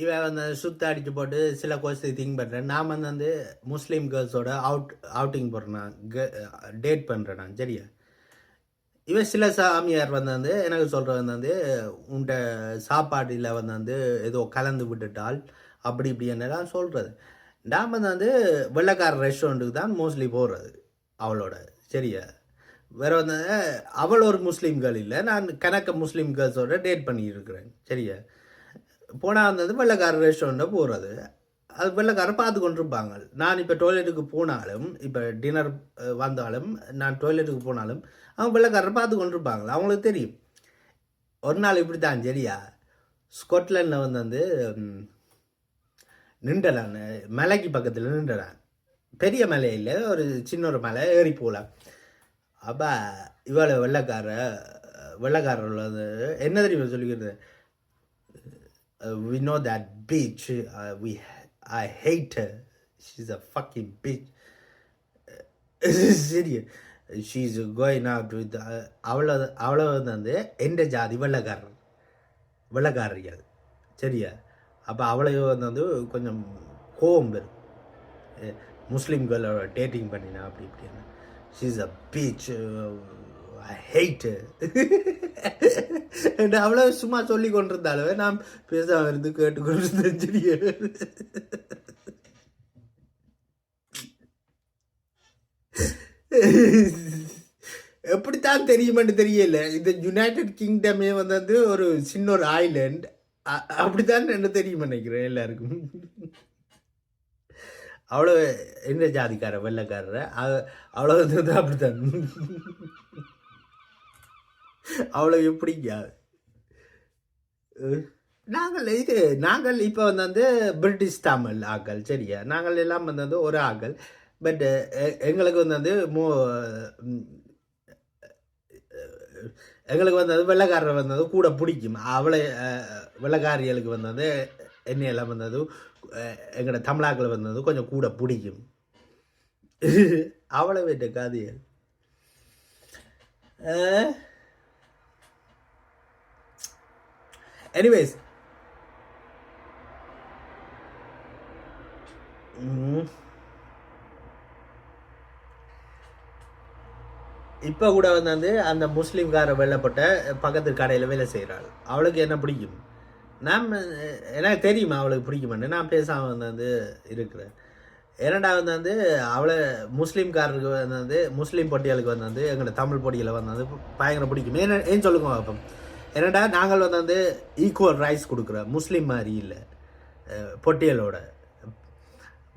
இவன் வந்து சுத்த அடிச்சு போட்டு சில கோர்ஸை திங்க் பண்ணுறேன். நான் வந்து முஸ்லீம் கேர்ள்ஸோட அவுட்டிங் போடுறேன், நான் டேட் பண்ணுறேன் நான், சரியா? இவன் சில சாமியார் வந்து எனக்கு சொல்கிறது வந்து உண்ட சாப்பாடில் வந்து ஏதோ கலந்து விட்டுட்டால் அப்படி இப்படி என்னதான் சொல்கிறது. நான் வந்து வெள்ளைக்கார ரெஸ்டாரண்ட்டுக்கு தான் மோஸ்ட்லி போகிறது அவளோட, சரியா? வேற வந்து அவள் ஒரு முஸ்லீம் கேர்ள் இல்லை, நான் கணக்க முஸ்லீம் கேர்ள்ஸோட டேட் பண்ணியிருக்கிறேன், சரியா? போனால் வந்தது வெள்ளைக்கார ரெஸ்டாரண்ட்டை போகிறது. அது வெள்ளைக்காரர் பார்த்து கொண்டிருப்பாங்க. நான் இப்போ டாய்லெட்டுக்கு போனாலும், இப்போ டின்னர் வந்தாலும், நான் டாய்லெட்டுக்கு போனாலும் அவங்க வெள்ளைக்காரர் பார்த்து கொண்டிருப்பாங்க, அவங்களுக்கு தெரியும். ஒரு நாள் இப்படி தான், சரியா? ஸ்காட்லாண்டில் வந்து நின்றலான், மலைக்கு பக்கத்தில் நின்றலான். பெரிய மலை இல்லை, ஒரு சின்ன ஒரு மலை, ஏறி போகலாம். அப்போ இவ்வளோ வெள்ளைக்காரர் வந்து என்ன தெரியுமா சொல்லிக்கிறது, we know that bitch, I hate her, she's a fucking bitch. Serious, she's going out with அவளை வந்து எந்த ஜாதி வெள்ளைக்காரர்கள், சரியா? அப்போ அவளை வந்து கொஞ்சம் கோவம் வரும், முஸ்லீம்களோட டேட்டிங் பண்ணினா அப்படி இப்படின்னு. She's a bitch, I hate என்று அவ்வளோ சும்மா சொல்லி கொண்டிருந்தாலுமே நான் பேசாம இருந்து கேட்டுக்கொண்டிருந்தேன், சரியா? எப்படித்தான் தெரியுமென்னு தெரியல. இந்த யுனைடெட் கிங்டமே வந்து ஒரு சின்ன ஒரு ஐலண்ட், அப்படித்தான் என்ன தெரியும் நினைக்கிறேன் எல்லாருக்கும். அவ்வளோ என்ன ஜாதிக்கார வெள்ளைக்காரர் அவ்வளோ வந்து அப்படித்தான், அவ்வளோ எப்படிங்க. நாங்கள் இப்போ வந்து பிரிட்டிஷ் தமிழ் ஆக்கள், சரியா? நாங்கள் எல்லாம் வந்து ஒரு ஆக்கள். பட் எங்களுக்கு வந்து எங்களுக்கு வந்து வெள்ளைக்காரர் வந்தது கூட பிடிக்கும். அவளை வெள்ளைக்காரிகளுக்கு வந்தது என்னையெல்லாம் வந்தது எங்களோட தமிழாக்கள் வந்தது கொஞ்சம் கூட பிடிக்கும். அவளை விட்ட காதியல். எனிவேஸ், இப்போ கூட வந்து அந்த முஸ்லீம்கார வெள்ளப்பட்ட பக்கத்து கடையில் வேலை செய்கிறாள். அவளுக்கு என்ன பிடிக்கும், எனக்கு தெரியுமா அவளுக்கு பிடிக்குமென்னு. நான் பேசாமல் வந்து இருக்கிறேன். ஏன்னாடா வந்து அவளை முஸ்லீம்காரருக்கு வந்து முஸ்லீம் பொட்டியலுக்கு வந்து எங்களோட தமிழ் பொட்டியலை வந்து பயங்கர பிடிக்கும். ஏன் சொல்லுங்க அப்போ, ஏன்னாடா நாங்கள் வந்து ஈக்குவல் ரைட்ஸ் கொடுக்குறோம், முஸ்லீம் மாதிரி இல்லை பொட்டியலோட.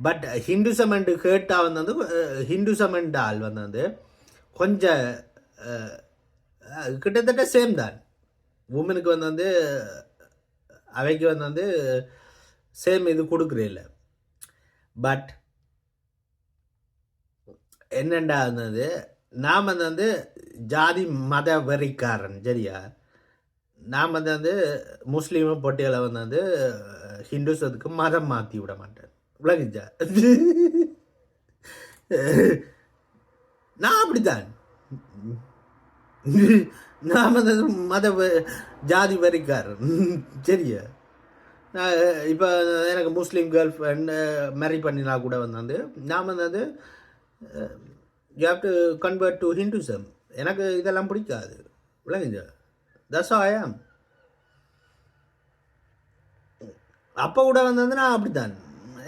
பட் ஹிந்துசம் அண்டு கேட்டால் வந்து ஹிந்துசம் அண்ட் ஆள் வந்து கொஞ்சம் கிட்டத்தட்ட சேம் தான். உமனுக்கு வந்து அவைக்கு வந்து சேம் இது கொடுக்குறேன். பட் என்னண்டா வந்து நாம் வந்து ஜாதி மத வெறிக்காரன், சரியா? நாம் வந்து முஸ்லீமை பொட்டியலை வந்து ஹிந்துஸத்துக்கு மதம் மாற்றி விட மாட்டேன், விளங்குச்சா? நான் அப்படித்தான். நான் வந்து மத ஜாதி வரிக்காரன், சரியா? நான் இப்போ எனக்கு முஸ்லீம் கேர்ள் ஃப்ரெண்ட் மேரி பண்ணினா கூட வந்து நான் வந்து you have to convert to Hinduism. எனக்கு இதெல்லாம் பிடிக்காது, விளங்குச்சா? தட்ஸ் ஹவ் ஐ ஆம். அப்போ கூட வந்து நான் அப்படித்தான்.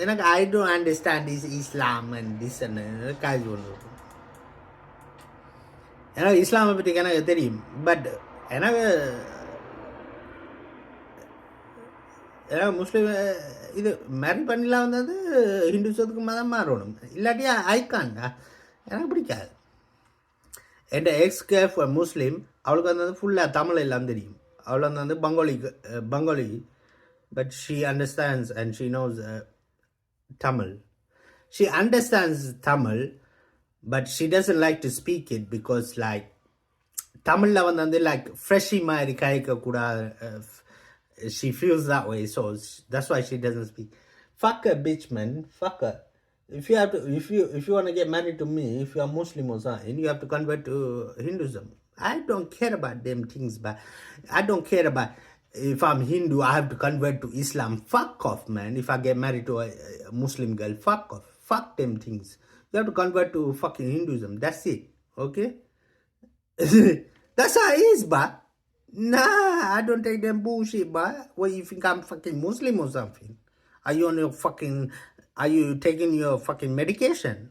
எனக்கு I don't understand Islam and this and காய்ச்சி கொண்டு. எனக்கு இஸ்லாமை பற்றி எனக்கு தெரியும். பட் எனக்கு முஸ்லீம் இது மேரி பண்ணிலாம் வந்து ஹிந்துசத்துக்கு மதம் மாறணும், இல்லாட்டி ஐக்கான்டா எனக்கு பிடிக்காது. என் எக்ஸ் முஸ்லீம், அவளுக்கு வந்து ஃபுல்லாக தமிழ் எல்லாம் தெரியும். அவள் வந்து பங்காளி, but she understands and she knows Tamil. She understands Tamil, but she doesn't like to speak it because like Tamil வந்து like freshy மாதிரி காய்க்க கூடாது. She feels that way, so that's why she doesn't speak. Fuck her, bitch, man. Fuck her. If you want to get married to me, if you are Muslim or something, you have to convert to Hinduism. I don't care about them things, but I don't care about if I'm Hindu, I have to convert to Islam. Fuck off, man. If I get married to a Muslim girl, fuck off. Fuck them things. You have to convert to fucking Hinduism. That's it. Okay? That's how it is, but nah, I don't take them bullshit, but what you think I'm fucking Muslim or something? Are you on your fucking, are you taking your fucking medication?